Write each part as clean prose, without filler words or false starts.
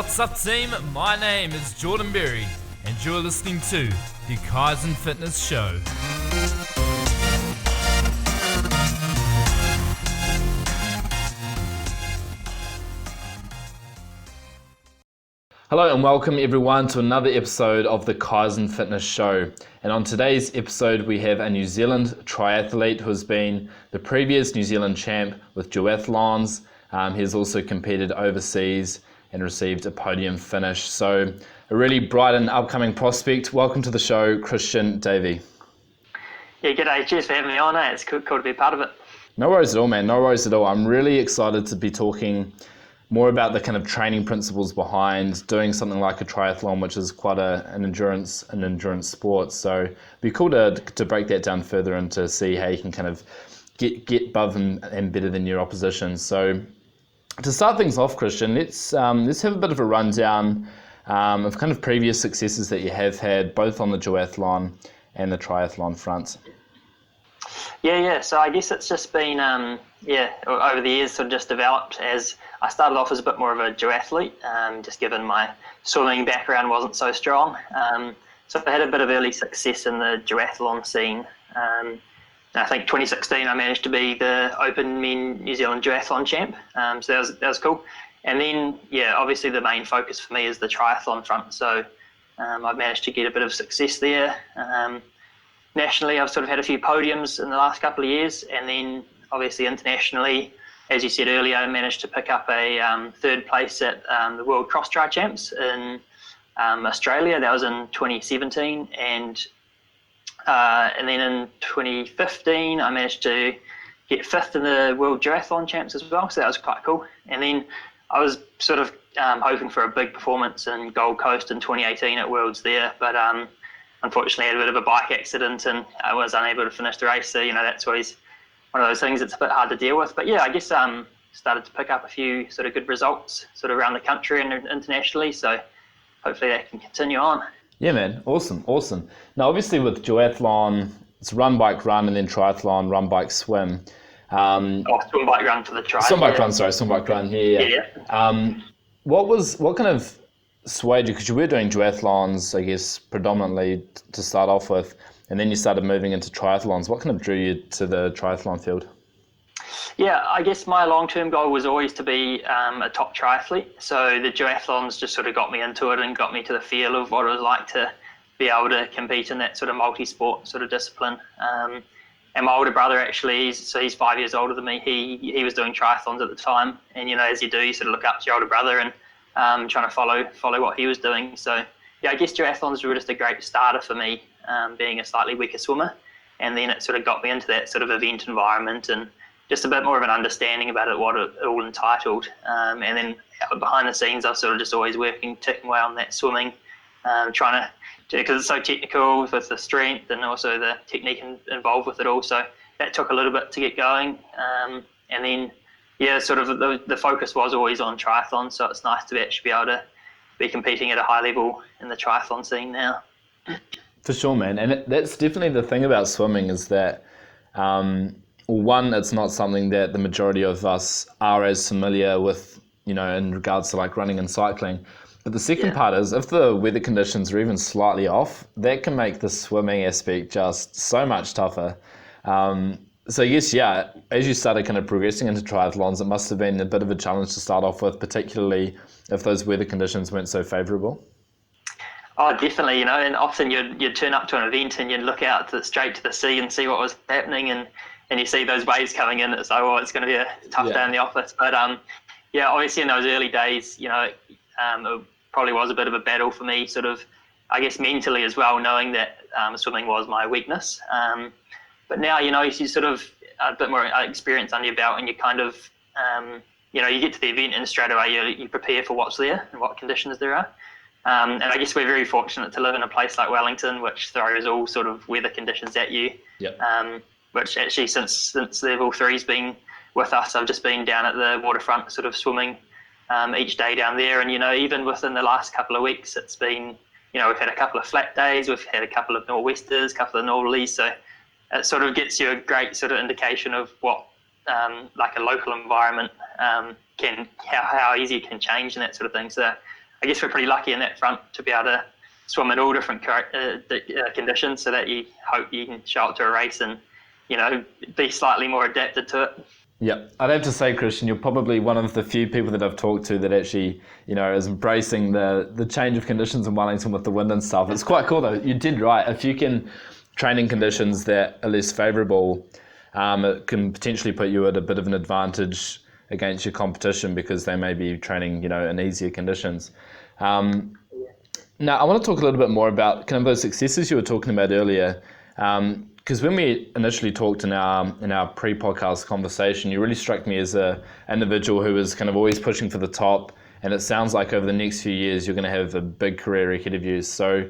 What's up, team? My name is Jordan Berry, and you're listening to the Kaizen Fitness Show. Hello and welcome everyone to another episode of the Kaizen Fitness Show. And on today's episode we have a New Zealand triathlete who has been the previous New Zealand champ with duathlons. He's also competed overseas and received a podium finish. So a really bright and upcoming prospect. Welcome to the show, Christian Davey. Yeah, g'day. Cheers for having me on. It's cool to be a part of it. No worries at all, man. No worries at all. I'm really excited to be talking more about the kind of training principles behind doing something like a triathlon, which is quite an endurance sport. So it'd be cool to break that down further and to see how you can kind of get above and better than your opposition. So to start things off, Christian, let's have a bit of a rundown of kind of previous successes that you have had, both on the duathlon and the triathlon front. Yeah. So I guess it's just been, over the years sort of just developed as I started off as a bit more of a duathlete, just given my swimming background wasn't so strong. So I had a bit of early success in the duathlon scene. I think 2016 I managed to be the Open Men New Zealand Duathlon champ, so that was cool. And then, obviously the main focus for me is the triathlon front, so I've managed to get a bit of success there. Nationally, I've sort of had a few podiums in the last couple of years, and then obviously internationally, as you said earlier, I managed to pick up a third place at the World Cross Tri Champs in Australia. That was in 2017, and then in 2015, I managed to get fifth in the World Duathlon Champs as well, so that was quite cool. And then I was sort of hoping for a big performance in Gold Coast in 2018 at Worlds there, but unfortunately I had a bit of a bike accident and I was unable to finish the race, so that's always one of those things that's a bit hard to deal with. But I guess started to pick up a few sort of good results sort of around the country and internationally, so hopefully that can continue on. Yeah, man. Awesome. Now, obviously with duathlon, it's run, bike, run, and then triathlon, run, bike, swim. Swim, bike, run for the tri. Swim, bike, run. Yeah. What kind of swayed you, because you were doing duathlons, I guess, predominantly to start off with, and then you started moving into triathlons. What kind of drew you to the triathlon field? Yeah, I guess my long-term goal was always to be a top triathlete. So the duathlons just sort of got me into it and got me to the feel of what it was like to be able to compete in that sort of multi-sport sort of discipline. And my older brother actually, he's 5 years older than me. He was doing triathlons at the time, and as you do, you sort of look up to your older brother and trying to follow what he was doing. So I guess duathlons were just a great starter for me, being a slightly weaker swimmer, and then it sort of got me into that sort of event environment and just a bit more of an understanding about it, what it all entitled. And then behind the scenes, I was sort of just always ticking away on that swimming, trying to, because it's so technical with the strength and also the technique involved with it all. So that took a little bit to get going. And then, sort of the focus was always on triathlon. So it's nice to actually be able to be competing at a high level in the triathlon scene now. For sure, man. And that's definitely the thing about swimming is that, one, it's not something that the majority of us are as familiar with, in regards to like running and cycling. But the second part is, if the weather conditions are even slightly off, that can make the swimming aspect just so much tougher. So yes, as you started kind of progressing into triathlons, it must have been a bit of a challenge to start off with, particularly if those weather conditions weren't so favourable. Oh, definitely, and often you'd turn up to an event and you'd look out straight to the sea and see what was happening, and you see those waves coming in. It's like, it's going to be a tough day in the office. But obviously in those early days, it probably was a bit of a battle for me, sort of, I guess mentally as well, knowing that swimming was my weakness. But now, you sort of a bit more experience under your belt, and you kind of, you get to the event and straight away you prepare for what's there and what conditions there are. And I guess we're very fortunate to live in a place like Wellington, which throws all sort of weather conditions at you. Yep. Which actually since level 3's been with us, I've just been down at the waterfront sort of swimming each day down there. And, even within the last couple of weeks, it's been, we've had a couple of flat days, we've had a couple of nor'westers, a couple of northerlies. So it sort of gets you a great sort of indication of what like a local environment how easy it can change and that sort of thing. So I guess we're pretty lucky in that front to be able to swim in all different conditions, so that you hope you can show up to a race and, you know, be slightly more adapted to it. Yeah, I'd have to say, Christian, you're probably one of the few people that I've talked to that actually, you know, is embracing the change of conditions in Wellington with the wind and stuff. It's quite cool though. You did right. If you can train in conditions that are less favourable, it can potentially put you at a bit of an advantage against your competition because they may be training, you know, in easier conditions. Now, I want to talk a little bit more about kind of those successes you were talking about earlier. Because when we initially talked in our pre-podcast conversation, you really struck me as an individual who was kind of always pushing for the top, and it sounds like over the next few years you're going to have a big career ahead of you. So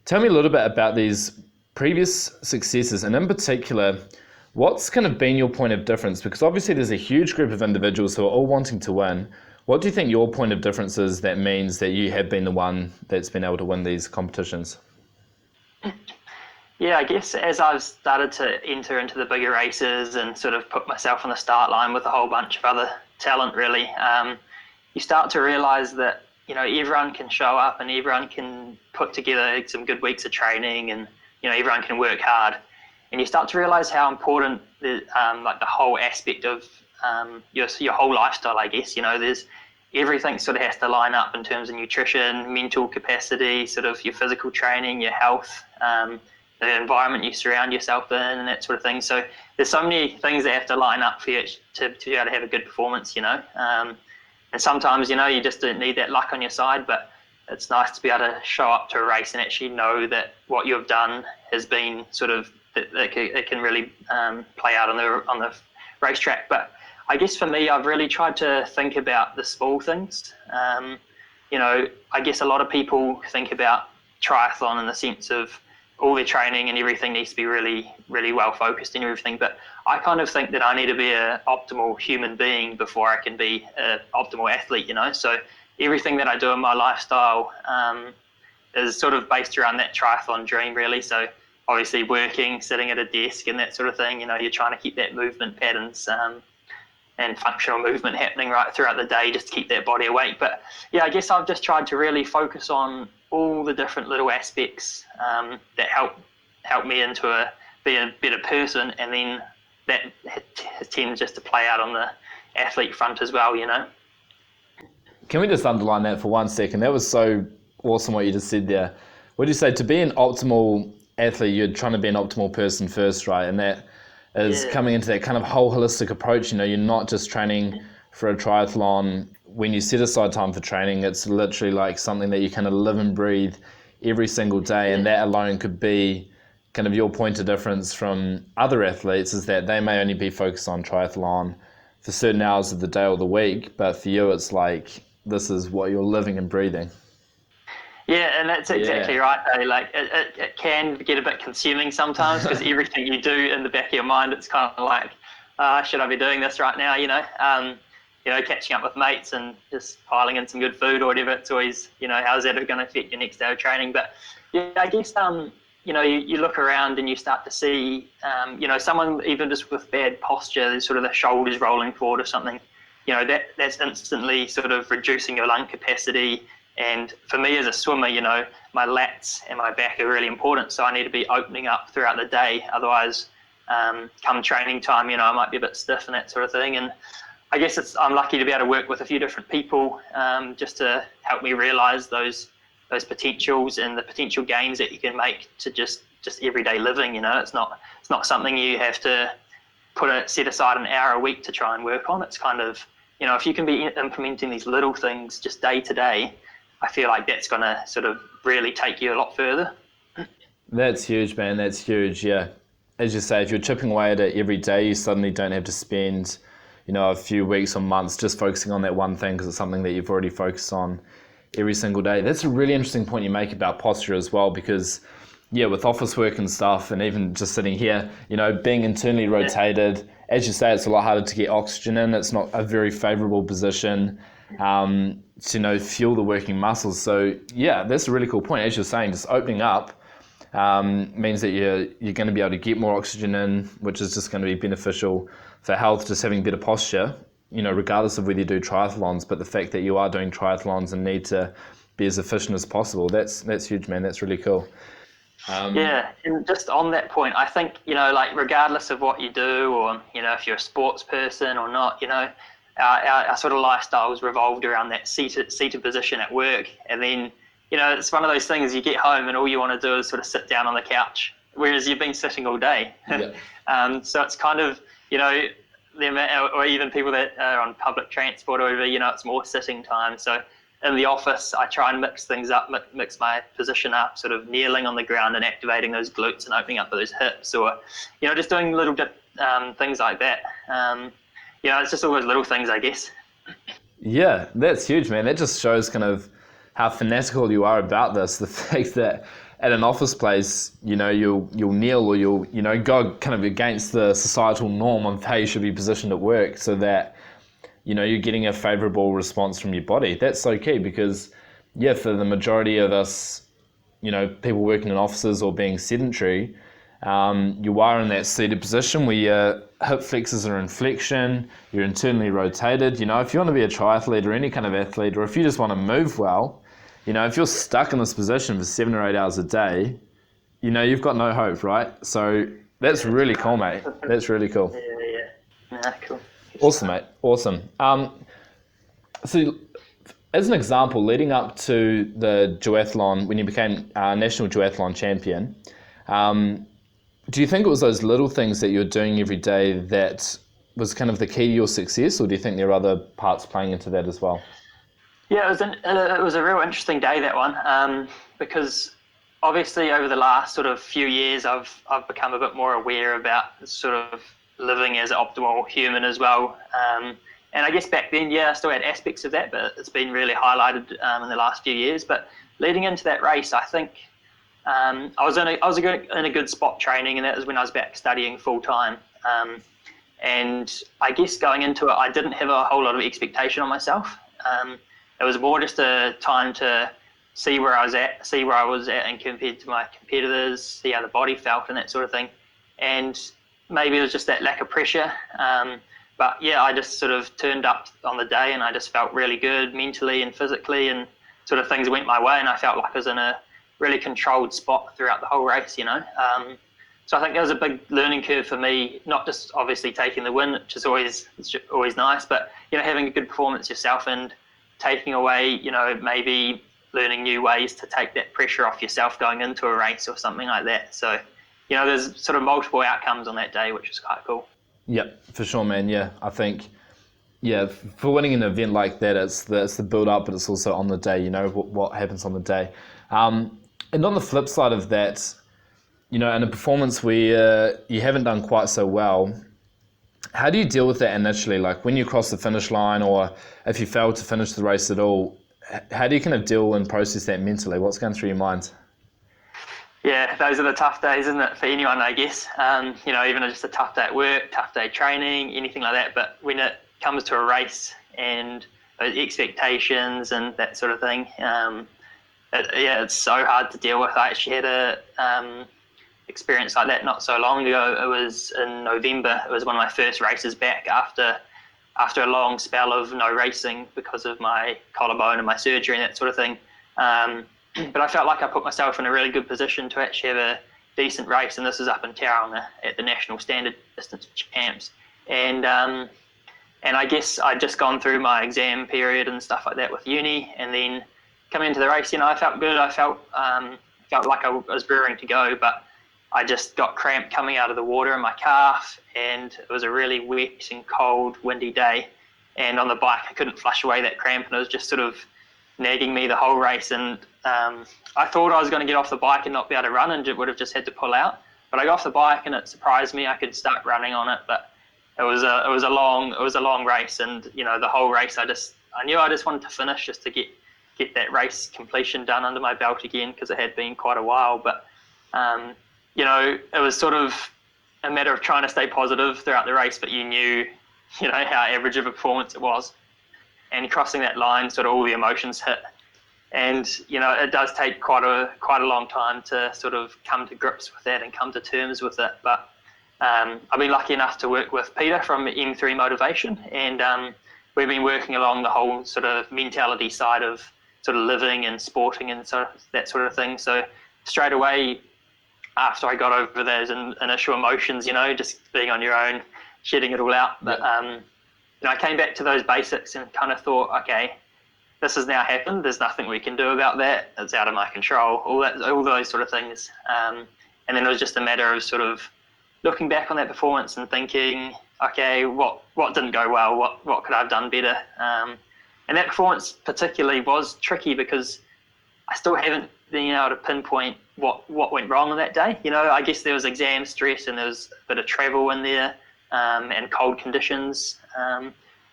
tell me a little bit about these previous successes, and in particular, what's kind of been your point of difference? Because obviously there's a huge group of individuals who are all wanting to win. What do you think your point of difference is that means that you have been the one that's been able to win these competitions? Yeah, I guess as I've started to enter into the bigger races and sort of put myself on the start line with a whole bunch of other talent, really, you start to realise that, you know, everyone can show up and everyone can put together some good weeks of training, and, you know, everyone can work hard. And you start to realise how important the whole aspect of your whole lifestyle, I guess. You know, there's everything sort of has to line up in terms of nutrition, mental capacity, sort of your physical training, your health, the environment you surround yourself in, and that sort of thing. So there's so many things that have to line up for you to be able to have a good performance, you know. And sometimes, you know, you just don't need that luck on your side, but it's nice to be able to show up to a race and actually know that what you've done has been sort of, it can really play out on the racetrack. But I guess for me, I've really tried to think about the small things. You know, I guess a lot of people think about triathlon in the sense of all their training and everything needs to be really, really well focused and everything. But I kind of think that I need to be an optimal human being before I can be an optimal athlete, you know. So everything that I do in my lifestyle is sort of based around that triathlon dream, really. So obviously working, sitting at a desk and that sort of thing, you know, you're trying to keep that movement patterns and functional movement happening right throughout the day just to keep that body awake. But yeah, I guess I've just tried to really focus on all the different little aspects that help me be a better person, and then that tends just to play out on the athlete front as well, you know. Can we just underline that for 1 second? That was so awesome what you just said there. What do you say? To be an optimal athlete, you're trying to be an optimal person first, right? And that is coming into that kind of whole holistic approach. You know, you're not just training for a triathlon. When you set aside time for training, it's literally like something that you kind of live and breathe every single day, and that alone could be kind of your point of difference from other athletes, is that they may only be focused on triathlon for certain hours of the day or the week, but for you it's like this is what you're living and breathing. Yeah, and that's exactly right, though. Like it can get a bit consuming sometimes because everything you do in the back of your mind, it's kind of like, should I be doing this right now, you know? You know, catching up with mates and just piling in some good food or whatever. It's always, you know, how's that going to affect your next day of training? But yeah, I guess, you know, you look around and you start to see, you know, someone even just with bad posture, sort of the shoulders rolling forward or something, you know, that's instantly sort of reducing your lung capacity. And for me as a swimmer, you know, my lats and my back are really important. So I need to be opening up throughout the day. Otherwise, come training time, you know, I might be a bit stiff and that sort of thing. And I guess I'm lucky to be able to work with a few different people just to help me realise those potentials and the potential gains that you can make to just everyday living. You know, it's not something you have to set aside an hour a week to try and work on. It's kind of, you know, if you can be implementing these little things just day to day, I feel like that's going to sort of really take you a lot further. That's huge, man. That's huge. Yeah, as you say, if you're chipping away at it every day, you suddenly don't have to spend, you know, a few weeks or months just focusing on that one thing because it's something that you've already focused on every single day. That's a really interesting point you make about posture as well, because yeah, with office work and stuff, and even just sitting here, you know, being internally rotated, as you say, it's a lot harder to get oxygen in. It's not a very favorable position to, you know, fuel the working muscles. So yeah, that's a really cool point. As you're saying, just opening up means that you're going to be able to get more oxygen in, which is just going to be beneficial for health, just having better posture. regardless of whether you do triathlons, but the fact that you are doing triathlons and need to be as efficient as possible, that's huge, man. That's really cool. Yeah, and just on that point, I think, like regardless of what you do, or, if you're a sports person or not, our sort of lifestyles revolved around that seated position at work. And then, it's one of those things, you get home and all you want to do is sort of sit down on the couch, whereas you've been sitting all day. Yeah. So it's kind of, or even people that are on public transport or whatever, it's more sitting time. So in the office, I try and mix things up, mix my position up, sort of kneeling on the ground and activating those glutes and opening up those hips, or, just doing little things like that. It's just all those little things, I guess. Yeah, that's huge, man. That just shows kind of how fanatical you are about this. The fact that at an office place, you'll kneel, or you'll, go kind of against the societal norm of how you should be positioned at work, so that you're getting a favorable response from your body. That's so key, because, for the majority of us, people working in offices or being sedentary, you are in that seated position where your hip flexors are in flexion, you're internally rotated. If you want to be a triathlete or any kind of athlete, or if you just want to move well, if you're stuck in this position for 7 or 8 hours a day, you've got no hope, right? So that's really cool, mate. That's really cool. Yeah, cool. Awesome, mate. Awesome. So, as an example, leading up to the duathlon, when you became national duathlon champion, do you think it was those little things that you're doing every day that was kind of the key to your success, or do you think there are other parts playing into that as well? Yeah, it was a real interesting day, that one, because obviously over the last sort of few years, I've become a bit more aware about sort of living as an optimal human as well. And I guess back then, I still had aspects of that, but it's been really highlighted in the last few years. But leading into that race, I think I was in a good spot training, and that was when I was back studying full time. And I guess going into it, I didn't have a whole lot of expectation on myself. It was more just a time to see where I was at and compared to my competitors, see how the body felt and that sort of thing. And maybe it was just that lack of pressure. But I just sort of turned up on the day, and I just felt really good mentally and physically, and sort of things went my way, and I felt like I was in a really controlled spot throughout the whole race, So I think that was a big learning curve for me, not just obviously taking the win, which is always nice, but, having a good performance yourself and taking away, maybe learning new ways to take that pressure off yourself going into a race or something like that. So, there's sort of multiple outcomes on that day, which is quite cool. Yeah, for sure, man. Yeah, I think, for winning an event like that, it's the build up, but it's also on the day, what happens on the day. And on the flip side of that, in a performance where you haven't done quite so well, how do you deal with that initially? Like when you cross the finish line, or if you fail to finish the race at all, how do you kind of deal and process that mentally? What's going through your mind? Yeah, those are the tough days, isn't it, for anyone, I guess. Even just a tough day at work, tough day training, anything like that. But when it comes to a race and those expectations and that sort of thing, it's so hard to deal with. I actually had a experience like that not so long ago. It was in November. It was one of my first races back after a long spell of no racing because of my collarbone and my surgery and that sort of thing. But I felt like I put myself in a really good position to actually have a decent race, and this is up in Tauranga at the National Standard Distance Champs. And I guess I'd just gone through my exam period and stuff like that with uni, and then coming into the race, I felt good. I felt like I was rearing to go, but I just got cramp coming out of the water in my calf, and it was a really wet and cold, windy day. And on the bike, I couldn't flush away that cramp, and it was just sort of nagging me the whole race. And I thought I was going to get off the bike and not be able to run, and would have just had to pull out. But I got off the bike, and it surprised me. I could start running on it, but it was a long race, and the whole race, I knew I just wanted to finish just to get that race completion done under my belt again, because it had been quite a while. But it was sort of a matter of trying to stay positive throughout the race, but you knew how average of a performance it was. And crossing that line, sort of all the emotions hit. And, it does take quite a long time to sort of come to grips with that and come to terms with it. But I've been lucky enough to work with Peter from M3 Motivation, and we've been working along the whole sort of mentality side of sort of living and sporting and that sort of thing. So straight away, after I got over those initial emotions, just being on your own, shedding it all out. But I came back to those basics and kind of thought, okay, this has now happened. There's nothing we can do about that. It's out of my control. All those sort of things. And then it was just a matter of sort of looking back on that performance and thinking, okay, what didn't go well? What could I have done better? And that performance particularly was tricky because I still haven't been able to pinpoint what went wrong on that day. I guess there was exam stress and there was a bit of travel in there, and cold conditions.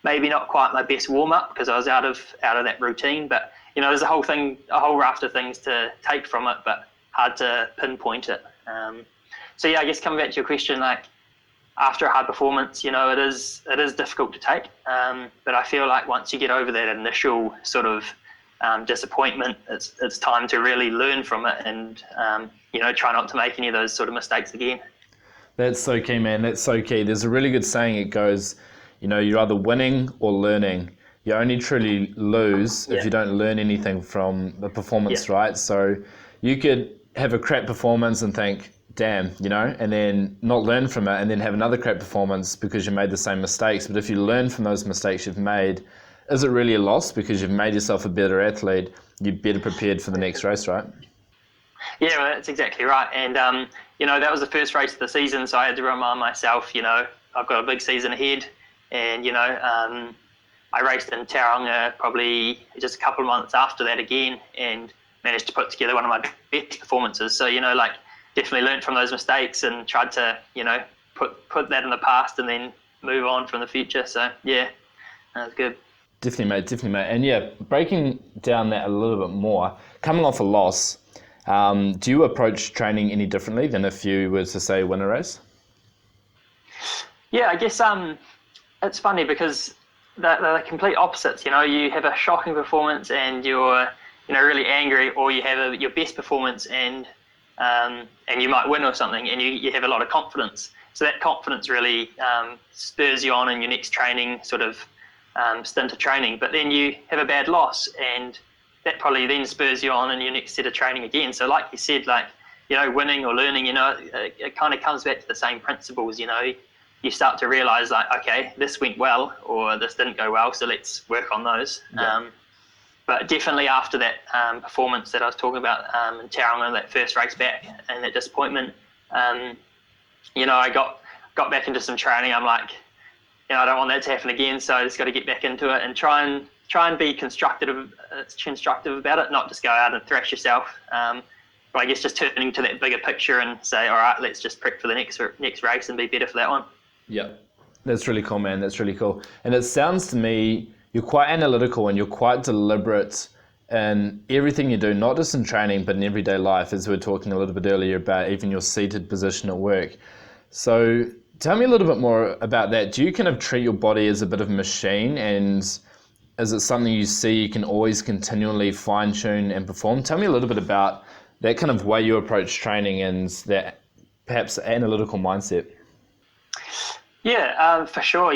Maybe not quite my best warm up because I was out of that routine. But there's a whole raft of things to take from it, but hard to pinpoint it. So yeah, I guess coming back to your question, like after a hard performance, it is difficult to take. But I feel like once you get over that initial sort of disappointment, it's time to really learn from it and try not to make any of those sort of mistakes again. That's so key, man. That's so key. There's a really good saying. It goes, you're either winning or learning. You only truly lose if you don't learn anything from the performance, right? So you could have a crap performance and think, damn, and then not learn from it and then have another crap performance because you made the same mistakes. But if you learn from those mistakes you've made, is it really a loss because you've made yourself a better athlete? You're better prepared for the next race, right? Yeah, well, that's exactly right. And, that was the first race of the season, so I had to remind myself, I've got a big season ahead. And, I raced in Tauranga probably just a couple of months after that again and managed to put together one of my best performances. So, definitely learned from those mistakes and tried to, put that in the past and then move on from the future. So, yeah, that was good. Definitely, mate. And yeah, breaking down that a little bit more, coming off a loss, do you approach training any differently than if you were to, say, win a race? Yeah, I guess it's funny because they're complete opposites. You have a shocking performance and you're really angry, or you have your best performance and you might win or something, and you have a lot of confidence. So that confidence really spurs you on in your next training sort of stint of training. But then you have a bad loss, and that probably then spurs you on in your next set of training again. So like you said, winning or learning, it kind of comes back to the same principles. You start to realize okay, this went well or this didn't go well, so let's work on those. Yeah. But definitely after that performance that I was talking about in Tauranga, that first race back and that disappointment, I got back into some training. I'm like, I don't want that to happen again, so I just got to get back into it and try and be constructive about it, not just go out and thrash yourself. But I guess just turning to that bigger picture and say, all right, let's just prep for the next race and be better for that one. Yeah, that's really cool, man. That's really cool. And it sounds to me you're quite analytical and you're quite deliberate in everything you do, not just in training, but in everyday life, as we were talking a little bit earlier about even your seated position at work. So tell me a little bit more about that. Do you kind of treat your body as a bit of a machine, and is it something you see you can always continually fine-tune and perform? Tell me a little bit about that kind of way you approach training and that perhaps analytical mindset. Yeah, for sure.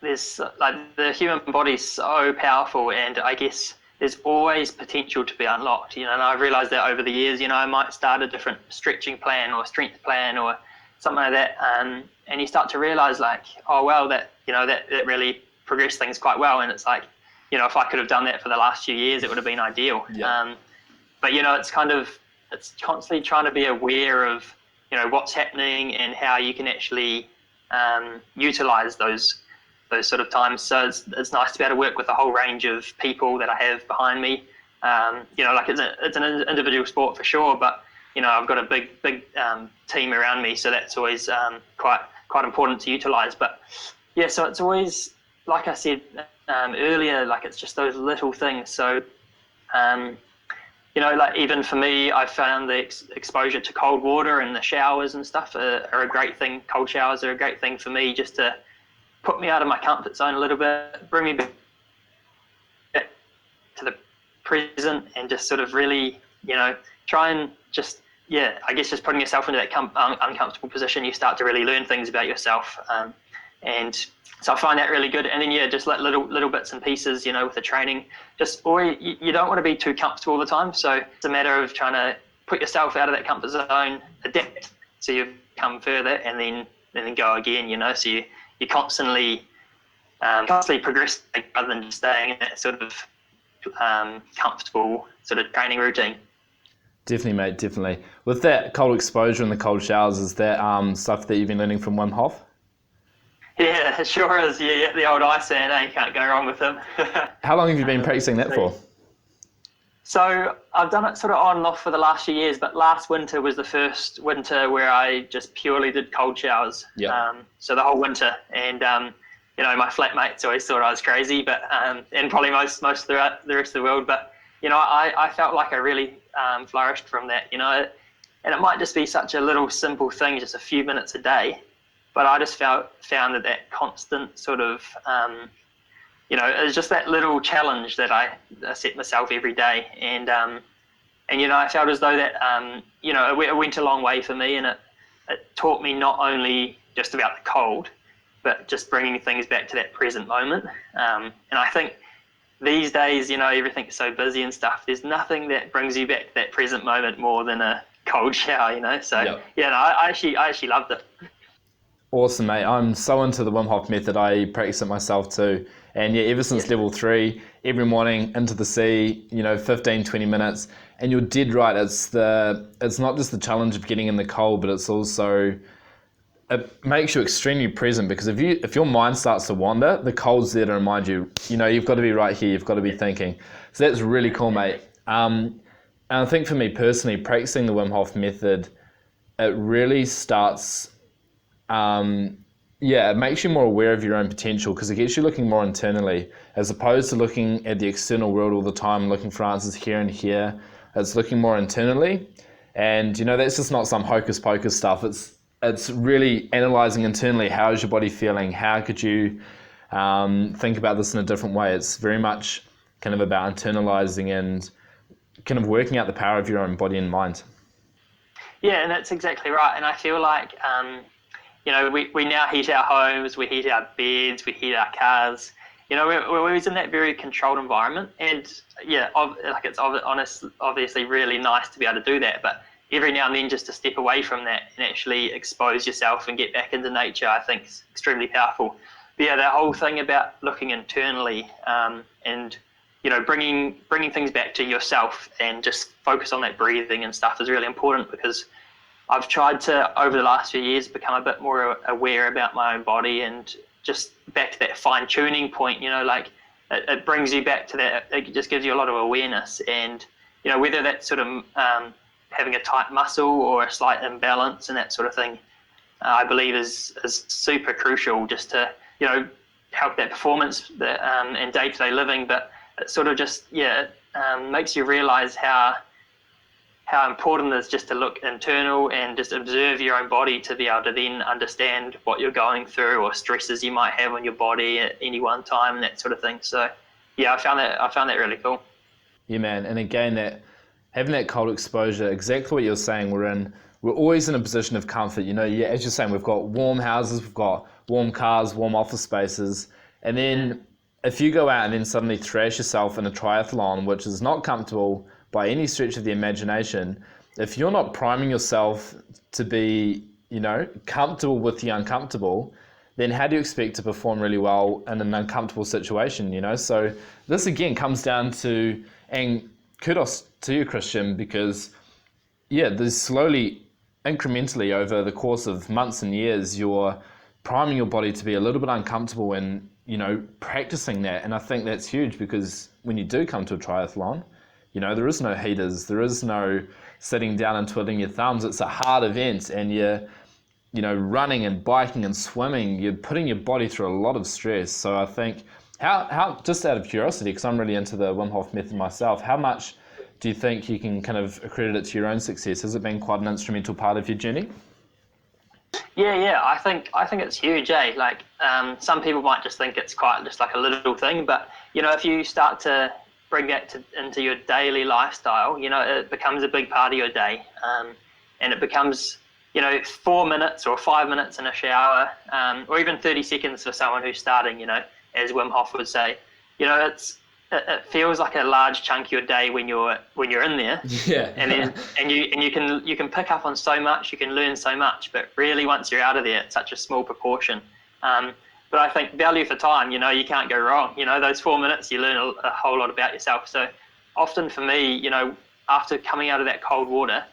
There's the human body is so powerful, and I guess there's always potential to be unlocked. And I've realized that over the years. I might start a different stretching plan or strength plan or something like that, and you start to realize oh well, that really progressed things quite well. And it's if I could have done that for the last few years, it would have been ideal. Yeah. But it's constantly trying to be aware of what's happening and how you can actually utilize those sort of times. So it's nice to be able to work with a whole range of people that I have behind me. It's an individual sport for sure, but I've got a big team around me, so that's always quite important to utilize. But yeah, so it's always, like I said earlier, it's just those little things. So even for me, I found the exposure to cold water and the showers and stuff are a great thing. Cold showers are a great thing for me, just to put me out of my comfort zone a little bit, bring me back to the present, and just sort of really, try and just I guess just putting yourself into that uncomfortable position, you start to really learn things about yourself. And so I find that really good. And then, just like little bits and pieces, with the training, just always, you don't want to be too comfortable all the time. So it's a matter of trying to put yourself out of that comfort zone, adapt so you come further, and then go again, So you constantly progress rather than just staying in that sort of comfortable sort of training routine. Definitely, mate, definitely. With that cold exposure and the cold showers, is that stuff that you've been learning from Wim Hof? Yeah, it sure is. Yeah, the old Iceman, you can't go wrong with him. How long have you been practicing that for? So I've done it sort of on and off for the last few years, but last winter was the first winter where I just purely did cold showers. Yeah. So the whole winter, and my flatmates always thought I was crazy, but and probably most throughout the rest of the world. But I felt like I really flourished from that. And it might just be such a little simple thing, just a few minutes a day, but I just found that constant sort of it was just that little challenge that I set myself every day, and I felt as though that it went a long way for me, and it taught me not only just about the cold, but just bringing things back to that present moment. And I think these days, everything's so busy and stuff, there's nothing that brings you back to that present moment more than a cold shower, So, yep. I actually loved it. Awesome, mate. I'm so into the Wim Hof method. I practice it myself too. And ever since level 3, every morning into the sea, 15, 20 minutes. And you're dead right. It's not just the challenge of getting in the cold, but it's also, it makes you extremely present, because if your mind starts to wander, the cold's there to remind you, you've got to be right here. You've got to be thinking. So that's really cool, mate. And I think for me personally, practicing the Wim Hof method, it really starts... it makes you more aware of your own potential, because it gets you looking more internally as opposed to looking at the external world all the time, looking for answers here and here. It's looking more internally, and that's just not some hocus pocus stuff. It's really analyzing internally. How is your body feeling? How could you think about this in a different way? It's very much kind of about internalizing and kind of working out the power of your own body and mind. Yeah, and that's exactly right. And I feel like we now heat our homes, we heat our beds, we heat our cars. We're always in that very controlled environment, and it's obviously really nice to be able to do that. But every now and then, just to step away from that and actually expose yourself and get back into nature, I think is extremely powerful. But that whole thing about looking internally and bringing things back to yourself and just focus on that breathing and stuff is really important, because I've tried to, over the last few years, become a bit more aware about my own body, and just back to that fine-tuning point, it brings you back to that, it just gives you a lot of awareness. And, whether that's sort of having a tight muscle or a slight imbalance and that sort of thing, I believe is super crucial, just to, help that performance and day-to-day living. But it sort of just, makes you realize how important it is just to look internal and just observe your own body, to be able to then understand what you're going through or stresses you might have on your body at any one time and that sort of thing. So I found that really cool. Yeah, man. And again, having that cold exposure, exactly what you're saying, we're always in a position of comfort. As you're saying, we've got warm houses, we've got warm cars, warm office spaces. And then if you go out and then suddenly thrash yourself in a triathlon, which is not comfortable by any stretch of the imagination, if you're not priming yourself to be, comfortable with the uncomfortable, then how do you expect to perform really well in an uncomfortable situation, So this again comes down to, and kudos to you, Christian, because there's slowly, incrementally over the course of months and years, you're priming your body to be a little bit uncomfortable and, practicing that. And I think that's huge, because when you do come to a triathlon, there is no heaters, there is no sitting down and twiddling your thumbs. It's a hard event, and you're, running and biking and swimming, you're putting your body through a lot of stress. So I think, how just out of curiosity, because I'm really into the Wim Hof method myself, how much do you think you can kind of accredit it to your own success? Has it been quite an instrumental part of your journey? Yeah, I think it's huge, Like, some people might just think it's quite just like a little thing, but if you start to bring that into your daily lifestyle, it becomes a big part of your day. and it becomes, 4 minutes or 5 minutes in a shower, or even 30 seconds for someone who's starting, as Wim Hof would say. It feels like a large chunk of your day when you're in there. Yeah. and you can pick up on so much, you can learn so much, but really once you're out of there, it's such a small proportion. But I think value for time, you can't go wrong. Those 4 minutes, you learn a whole lot about yourself. So often for me, after coming out of that cold water,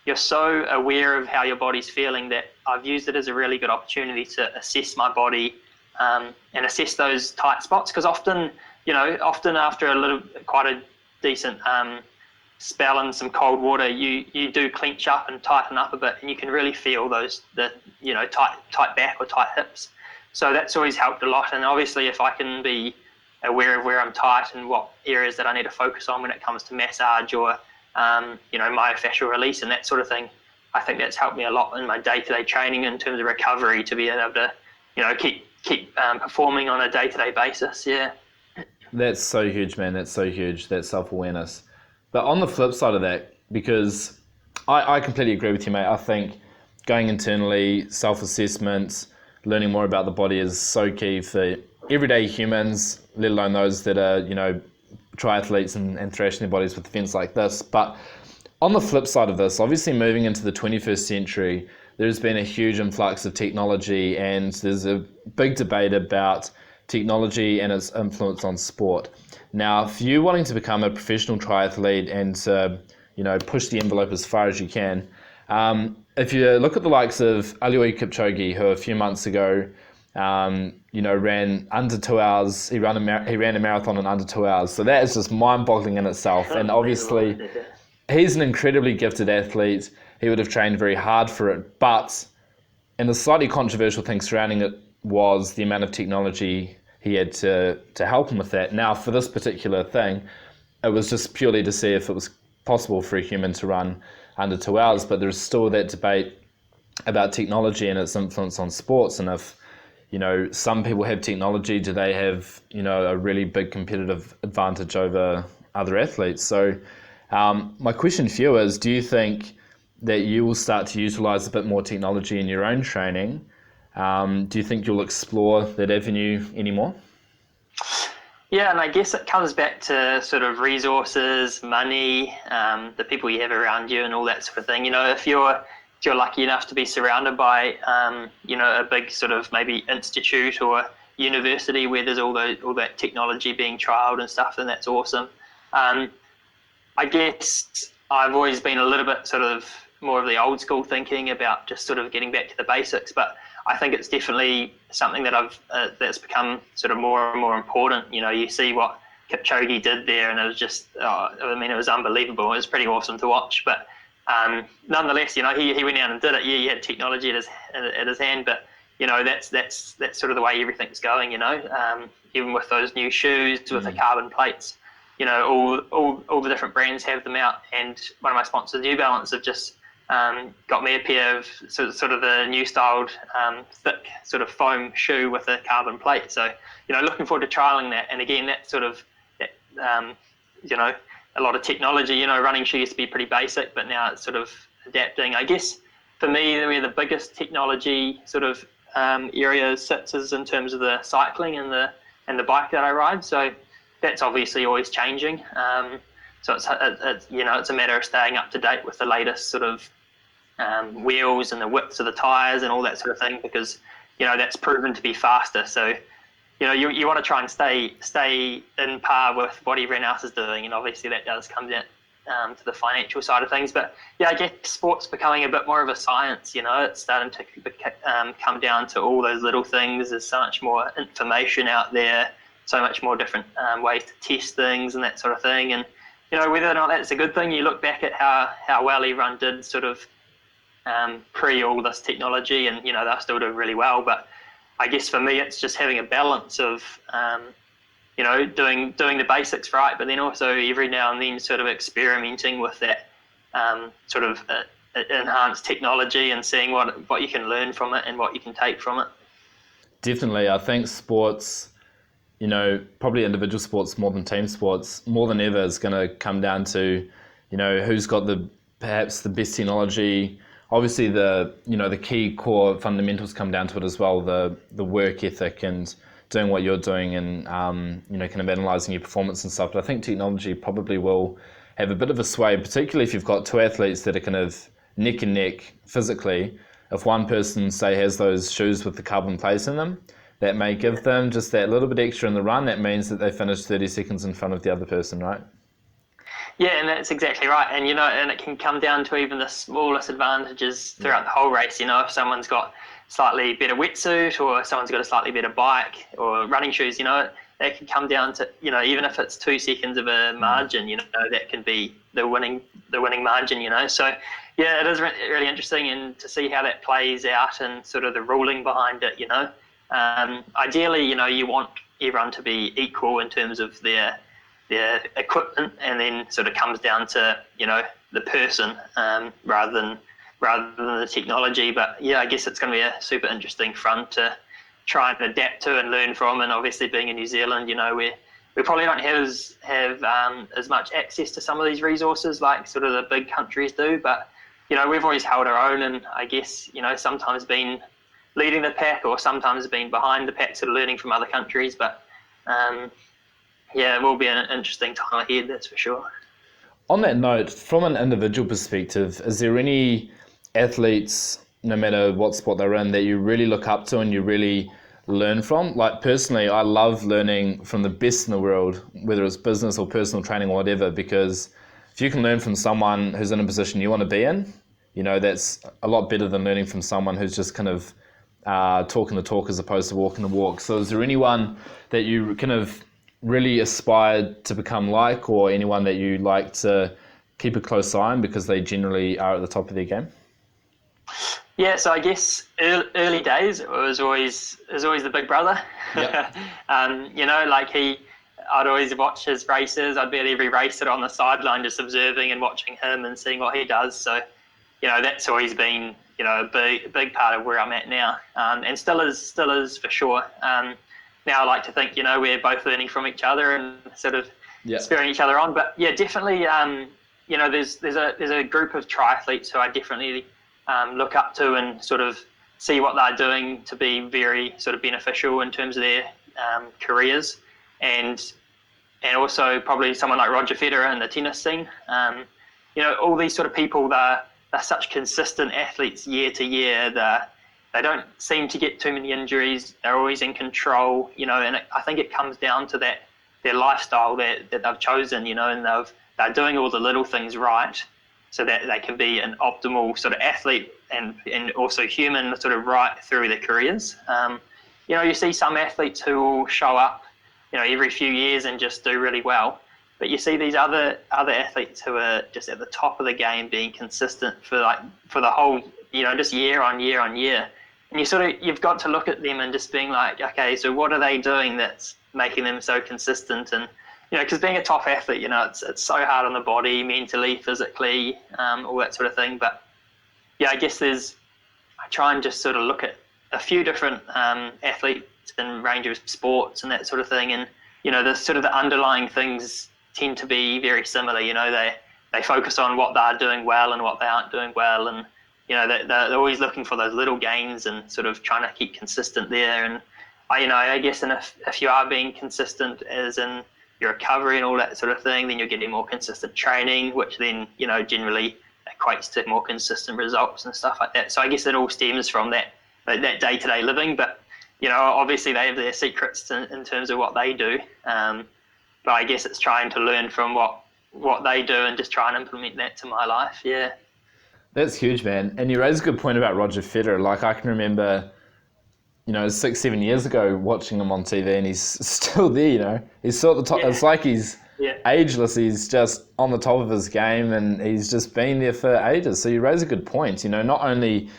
you're so aware of how your body's feeling that I've used it as a really good opportunity to assess my body, and assess those tight spots. Because often after quite a decent spell in some cold water, you do clench up and tighten up a bit, and you can really feel the tight back or tight hips. So that's always helped a lot. And obviously, if I can be aware of where I'm tight and what areas that I need to focus on when it comes to massage or myofascial release and that sort of thing, I think that's helped me a lot in my day-to-day training in terms of recovery, to be able to keep performing on a day-to-day basis. Yeah. That's so huge, man. That's so huge, that self-awareness. But on the flip side of that, because I completely agree with you, mate. I think going internally, self-assessment, learning more about the body is so key for everyday humans, let alone those that are, triathletes and thrashing their bodies with events like this. But on the flip side of this, obviously moving into the 21st century, there's been a huge influx of technology, and there's a big debate about technology and its influence on sport. Now, for you wanting to become a professional triathlete and push the envelope as far as you can, if you look at the likes of Eliud Kipchoge, who a few months ago, ran under 2 hours. He ran a marathon in under 2 hours. So that is just mind-boggling in itself. And obviously, he's an incredibly gifted athlete. He would have trained very hard for it. But, and the slightly controversial thing surrounding it was the amount of technology he had to help him with that. Now, for this particular thing, it was just purely to see if it was possible for a human to run under 2 hours. But there's still that debate about technology and its influence on sports. And if some people have technology, do they have, a really big competitive advantage over other athletes? So my question for you is, do you think that you will start to utilize a bit more technology in your own training? Do you think you'll explore that avenue anymore? Yeah, and I guess it comes back to sort of resources, money, the people you have around you and all that sort of thing. If you're lucky enough to be surrounded by, a big sort of maybe institute or university where there's all that technology being trialed and stuff, then that's awesome. I guess I've always been a little bit sort of more of the old school thinking about just sort of getting back to the basics, but I think it's definitely something that that's become sort of more and more important. You see what Kipchoge did there, and it was just, it was unbelievable. It was pretty awesome to watch, but nonetheless, he went out and did it. Yeah, he had technology at his hand, but that's sort of the way everything's going. Even with those new shoes with the carbon plates, all the different brands have them out. And one of my sponsors, New Balance, have just got me a pair of sort of the new styled thick sort of foam shoe with a carbon plate. So looking forward to trialing that. And again, that sort of a lot of technology, running shoes used to be pretty basic, but now it's sort of adapting. I guess for me, where the biggest technology sort of area sits is in terms of the cycling and the bike that I ride. So that's obviously always changing. So it's a matter of staying up to date with the latest sort of wheels and the widths of the tires and all that sort of thing, because that's proven to be faster. So you want to try and stay in par with what everyone else is doing, and obviously that does come down to the financial side of things. But yeah, I guess sport's becoming a bit more of a science. It's starting to come down to all those little things. There's so much more information out there, so much more different ways to test things and that sort of thing. And whether or not that's a good thing, you look back at how well everyone did sort of pre all this technology, and they're still doing really well. But I guess for me, it's just having a balance of, doing the basics right, but then also every now and then sort of experimenting with that sort of enhanced technology and seeing what you can learn from it and what you can take from it. Definitely. I think sports, probably individual sports more than team sports, more than ever is going to come down to, who's got perhaps the best technology obviously the key core fundamentals come down to it as well, the work ethic and doing what you're doing and kind of analysing your performance and stuff. But I think technology probably will have a bit of a sway, particularly if you've got two athletes that are kind of neck and neck physically. If one person, say, has those shoes with the carbon plates in them, that may give them just that little bit extra in the run. That means that they finish 30 seconds in front of the other person, right? Yeah, and that's exactly right. And, and it can come down to even the smallest advantages throughout the whole race. If someone's got slightly better wetsuit or someone's got a slightly better bike or running shoes, that can come down to, even if it's 2 seconds of a margin, that can be the winning margin, So, yeah, it is really interesting and to see how that plays out and sort of the ruling behind it, Ideally, you want everyone to be equal in terms of their equipment, and then sort of comes down to, the person rather than the technology. But yeah, I guess it's going to be a super interesting front to try and adapt to and learn from. And obviously being in New Zealand, we probably don't have as much access to some of these resources like sort of the big countries do, but we've always held our own, and I guess sometimes been leading the pack or sometimes been behind the pack, sort of learning from other countries. But yeah, it will be an interesting time ahead, that's for sure. On that note, from an individual perspective, is there any athletes, no matter what sport they're in, that you really look up to and you really learn from? Like personally, I love learning from the best in the world, whether it's business or personal training or whatever, because if you can learn from someone who's in a position you want to be in, that's a lot better than learning from someone who's just kind of talking the talk as opposed to walking the walk. So is there anyone that you kind of really aspired to become like, or anyone that you like to keep a close eye on because they generally are at the top of their game? Yeah, so I guess early days it was always the big brother. Yep. I'd always watch his races. I'd be at every race that on the sideline just observing and watching him and seeing what he does. So, that's always been, a big part of where I'm at now, and still is for sure. Now I like to think, we're both learning from each other and sort of spurring each other on. But yeah, definitely, there's a group of triathletes who I definitely look up to and sort of see what they're doing to be very sort of beneficial in terms of their careers, and also probably someone like Roger Federer in the tennis scene. All these sort of people, they're such consistent athletes year to year. They don't seem to get too many injuries. They're always in control, and I think it comes down to their lifestyle that they've chosen, and they're doing all the little things right so that they can be an optimal sort of athlete and also human sort of right through their careers. You see some athletes who will show up, every few years and just do really well. But you see these other athletes who are just at the top of the game being consistent for the whole, just year on year on year. And you've got to look at them and just being like, okay, so what are they doing that's making them so consistent? And, because being a top athlete, it's so hard on the body, mentally, physically, all that sort of thing. But yeah, I guess I try and just sort of look at a few different athletes and range of sports and that sort of thing. And, the sort of the underlying things tend to be very similar. They focus on what they're doing well and what they aren't doing well. And, they're always looking for those little gains and sort of trying to keep consistent there. And I guess if you are being consistent as in your recovery and all that sort of thing, then you're getting more consistent training, which then, generally equates to more consistent results and stuff like that. So I guess it all stems from that day-to-day living. But, obviously they have their secrets in terms of what they do. But I guess it's trying to learn from what they do and just try and implement that to my life. Yeah. That's huge, man. And you raise a good point about Roger Federer. Like I can remember, 6-7 years ago watching him on TV, and he's still there, He's still at the top. Yeah. It's like he's ageless. He's just on the top of his game, and he's just been there for ages. So you raise a good point. Not only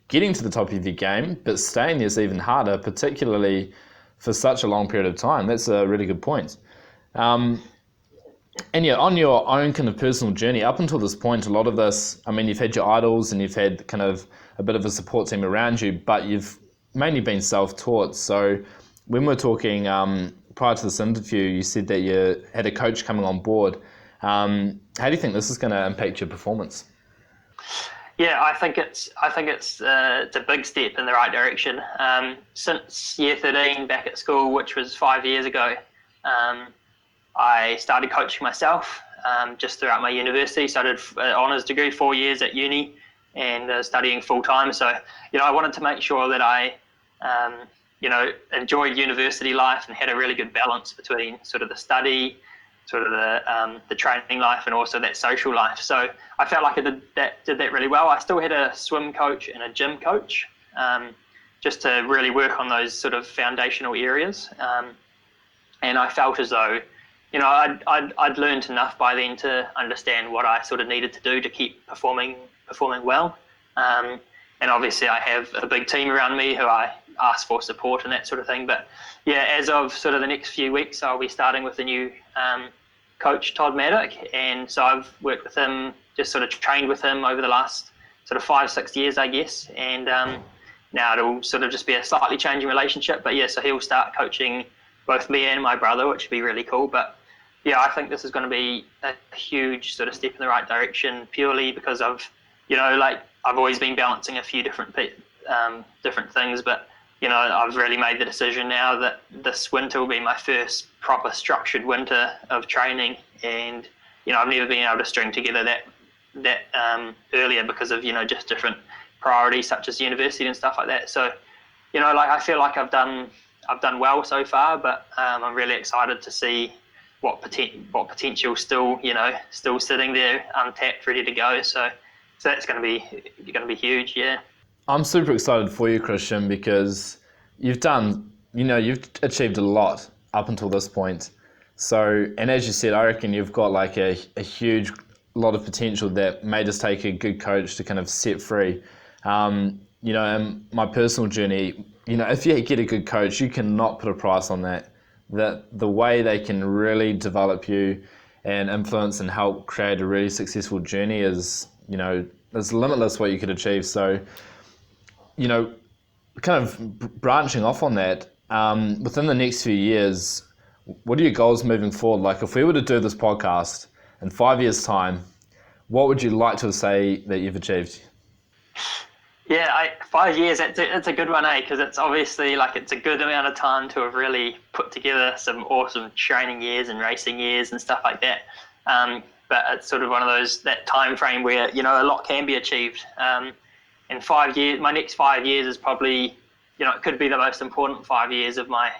getting to the top of your game, but staying there is even harder, particularly for such a long period of time. That's a really good point. And yeah, on your own kind of personal journey, up until this point, a lot of this, you've had your idols and you've had kind of a bit of a support team around you, but you've mainly been self-taught. So when we're talking prior to this interview, you said that you had a coach coming on board. How do you think this is going to impact your performance? Yeah, I think it's a big step in the right direction. Since year 13 back at school, which was 5 years ago, I started coaching myself just throughout my university. So I did an honours degree, 4 years at uni, and studying full time. So I wanted to make sure that I enjoyed university life and had a really good balance between sort of the study, sort of the training life, and also that social life. So I felt like I did that really well. I still had a swim coach and a gym coach, just to really work on those sort of foundational areas. And I felt as though, I'd learned enough by then to understand what I sort of needed to do to keep performing well. And obviously I have a big team around me who I ask for support and that sort of thing. But yeah, as of sort of the next few weeks, I'll be starting with the new coach, Todd Maddock. And so I've worked with him, just sort of trained with him over the last sort of 5-6 years, I guess. And now it'll sort of just be a slightly changing relationship. But yeah, so he'll start coaching both me and my brother, which would be really cool. But yeah, I think this is going to be a huge sort of step in the right direction, purely because I've always been balancing a few different things, but I've really made the decision now that this winter will be my first proper structured winter of training, and I've never been able to string together that earlier because of just different priorities such as university and stuff like that. So I feel like I've done well so far, but I'm really excited to see what potential still sitting there untapped, ready to go. So that's going to be huge. Yeah. I'm super excited for you, Christian, because you've achieved a lot up until this point. So, and as you said, I reckon you've got like a huge lot of potential that may just take a good coach to kind of set free. In my personal journey, if you get a good coach, you cannot put a price on that. That the way they can really develop you and influence and help create a really successful journey is, there's limitless what you could achieve. So, kind of branching off on that, within the next few years, what are your goals moving forward? Like if we were to do this podcast in 5 years' time, what would you like to say that you've achieved? Yeah, 5 years, it's a good one, Because it's obviously it's a good amount of time to have really put together some awesome training years and racing years and stuff like that. But it's sort of one of those, that time frame where, a lot can be achieved. In 5 years, my next 5 years is probably, it could be the most important 5 years of my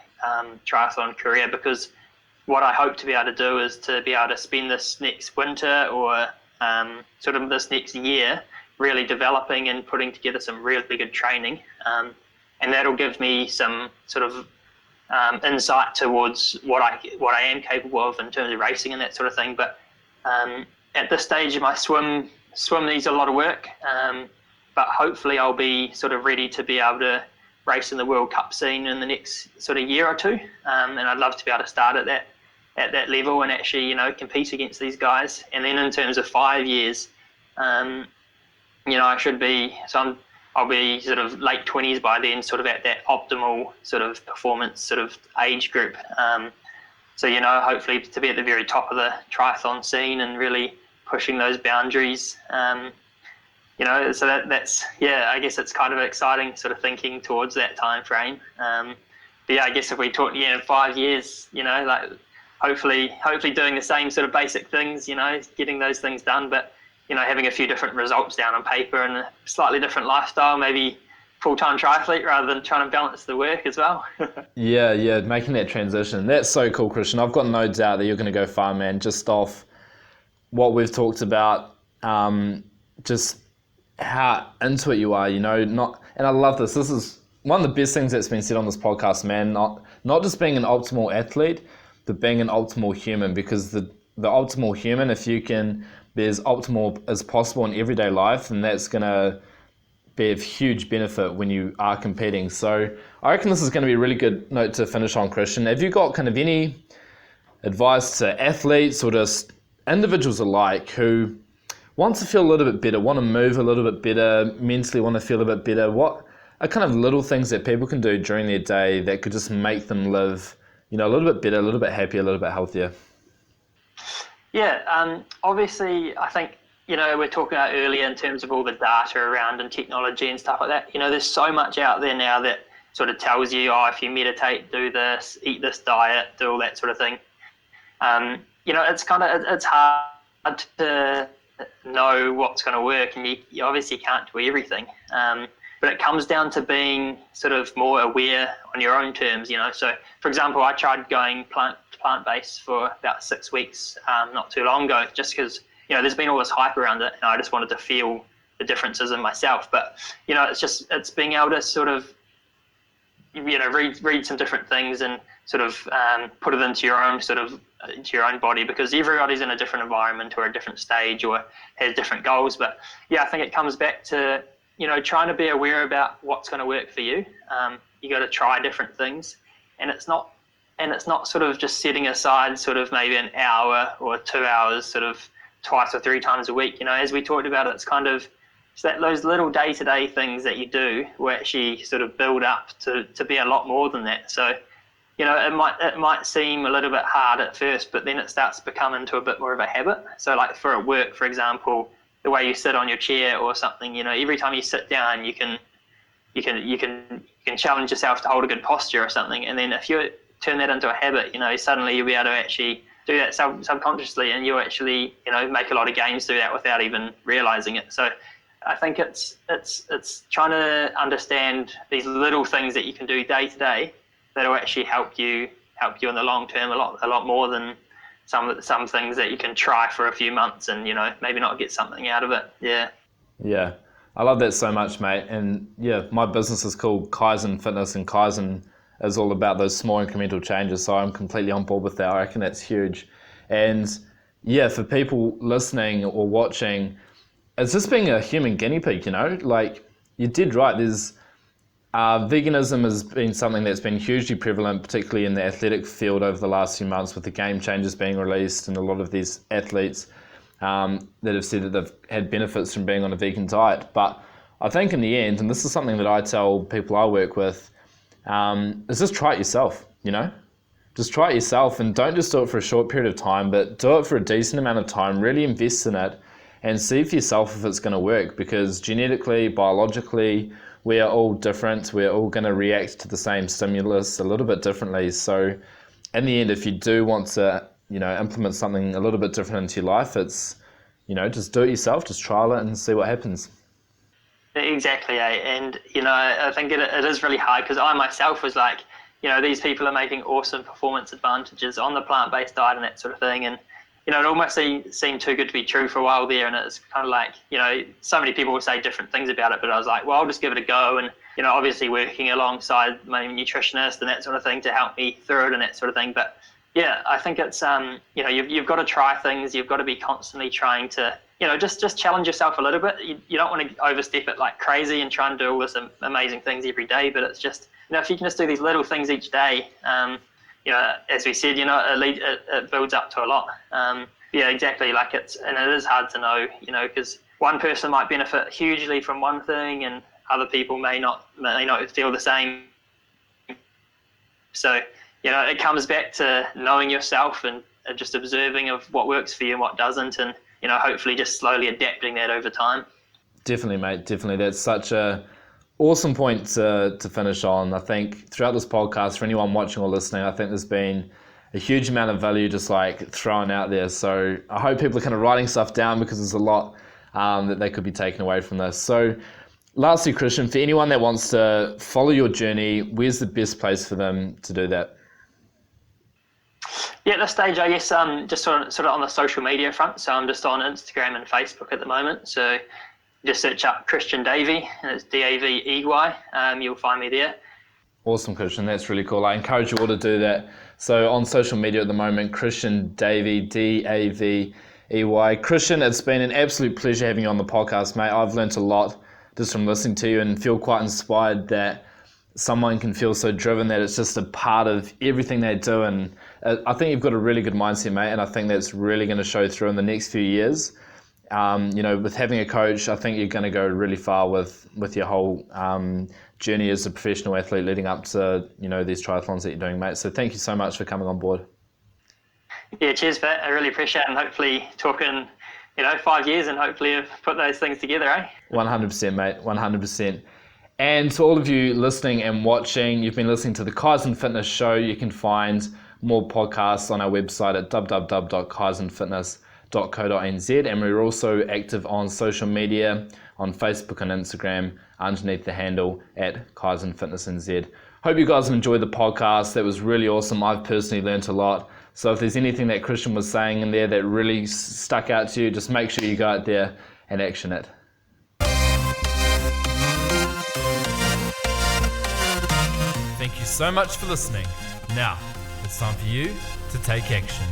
triathlon career, because what I hope to be able to do is to be able to spend this next winter or sort of this next year really developing and putting together some really good training. And that'll give me some sort of insight towards what I am capable of in terms of racing and that sort of thing. But at this stage of my swim needs a lot of work. But hopefully I'll be sort of ready to be able to race in the World Cup scene in the next sort of year or two. And I'd love to be able to start at that level and actually, compete against these guys. And then in terms of 5 years, I should be, I'll be sort of late 20s by then, sort of at that optimal sort of performance sort of age group. So, hopefully to be at the very top of the triathlon scene and really pushing those boundaries. So that's, I guess it's kind of exciting sort of thinking towards that time frame. But yeah, I guess if we talk, 5 years, hopefully doing the same sort of basic things, getting those things done, but, having a few different results down on paper and a slightly different lifestyle, maybe full-time triathlete rather than trying to balance the work as well. Yeah, making that transition. That's so cool, Christian. I've got no doubt that you're going to go far, man, just off what we've talked about, just how into it you are, and I love this. This is one of the best things that's been said on this podcast, man, not just being an optimal athlete, but being an optimal human, because the optimal human, if you can be as optimal as possible in everyday life, and that's going to be of huge benefit when you are competing. So I reckon this is going to be a really good note to finish on, Christian. Have you got kind of any advice to athletes or just individuals alike who want to feel a little bit better, want to move a little bit better, mentally want to feel a bit better? What are kind of little things that people can do during their day that could just make them live, a little bit better, a little bit happier, a little bit healthier? Yeah, obviously I think we're talking about earlier in terms of all the data around and technology and stuff like that. There's so much out there now that sort of tells you, if you meditate, do this, eat this diet, do all that sort of thing. It's hard to know what's going to work, and you obviously can't do everything. But it comes down to being sort of more aware on your own terms, So, for example, I tried going plant-based for about 6 weeks not too long ago, just because, there's been all this hype around it, and I just wanted to feel the differences in myself. But, it's being able to sort of, read some different things and sort of put it into your own body, because everybody's in a different environment or a different stage or has different goals. But yeah, I think it comes back to, trying to be aware about what's going to work for you. You got to try different things, and it's not sort of just setting aside sort of maybe an hour or 2 hours sort of twice or 3 times a week. As we talked about, it's kind of those little day-to-day things that you do will actually sort of build up to be a lot more than that. So, it might seem a little bit hard at first, but then it starts to become into a bit more of a habit. So like for at work, for example, the way you sit on your chair or something, every time you sit down, you can challenge yourself to hold a good posture or something. And then if you turn that into a habit, suddenly you'll be able to actually do that subconsciously, and you'll actually, make a lot of gains through that without even realizing it. So I think it's trying to understand these little things that you can do day to day that will actually help you in the long term a lot more than some things that you can try for a few months and maybe not get something out of it. Yeah, I love that so much, mate. And yeah, my business is called Kaizen Fitness, and Kaizen is all about those small incremental changes, so I'm completely on board with that. I reckon that's huge. And yeah, for people listening or watching, it's just being a human guinea pig, like you did right. There's veganism has been something that's been hugely prevalent, particularly in the athletic field over the last few months, with the game changers being released and a lot of these athletes that have said that they've had benefits from being on a vegan diet. But I think in the end, and this is something that I tell people I work with, is just try it yourself, Just try it yourself, and don't just do it for a short period of time, but do it for a decent amount of time, really invest in it, and see for yourself if it's going to work, because genetically, biologically, we are all different. We're all going to react to the same stimulus a little bit differently. So in the end, if you do want to, implement something a little bit different into your life, it's, just do it yourself, just trial it and see what happens. Exactly, and, I think it is really hard, because I myself was like, these people are making awesome performance advantages on the plant-based diet and that sort of thing, and it almost seemed too good to be true for a while there, and it's kind of like, so many people will say different things about it, but I was like, well, I'll just give it a go, and, obviously working alongside my nutritionist and that sort of thing to help me through it and that sort of thing. But yeah, I think it's, you've got to try things, you've got to be constantly trying to, just challenge yourself a little bit. You don't want to overstep it like crazy and try and do all this amazing things every day, but it's just, if you can just do these little things each day, as we said, it builds up to a lot. Yeah, exactly. Like it is hard to know, because one person might benefit hugely from one thing, and other people may not feel the same. So, it comes back to knowing yourself and just observing of what works for you and what doesn't, and hopefully just slowly adapting that over time. Definitely, mate. Definitely, that's such a awesome point to finish on. I think throughout this podcast, for anyone watching or listening, I think there's been a huge amount of value just like thrown out there. So I hope people are kind of writing stuff down, because there's a lot that they could be taken away from this. So lastly, Christian, for anyone that wants to follow your journey, where's the best place for them to do that? Yeah, at this stage, I guess just sort of on the social media front. So I'm just on Instagram and Facebook at the moment. So just search up Christian Davey, and it's Davey. You'll find me there. Awesome, Christian. That's really cool. I encourage you all to do that. So on social media at the moment, Christian Davey, Davey. Christian, it's been an absolute pleasure having you on the podcast, mate. I've learned a lot just from listening to you, and feel quite inspired that someone can feel so driven that it's just a part of everything they do. And I think you've got a really good mindset, mate, and I think that's really going to show through in the next few years. With having a coach, I think you're going to go really far with your whole journey as a professional athlete leading up to, these triathlons that you're doing, mate. So thank you so much for coming on board. Yeah, cheers, Pat. I really appreciate it, and hopefully talking 5 years and hopefully have put those things together, eh? 100%, mate, 100%. And to all of you listening and watching, you've been listening to the Kaizen Fitness Show. You can find more podcasts on our website at www.kaizenfitness.co.nz, and we're also active on social media, on Facebook and Instagram, underneath the handle at Kaizen Fitness NZ. Hope you guys have enjoyed the podcast. That was really awesome. I've personally learned a lot. So if there's anything that Christian was saying in there that really stuck out to you, just make sure you go out there and action it. Thank you so much for listening. Now, it's time for you to take action.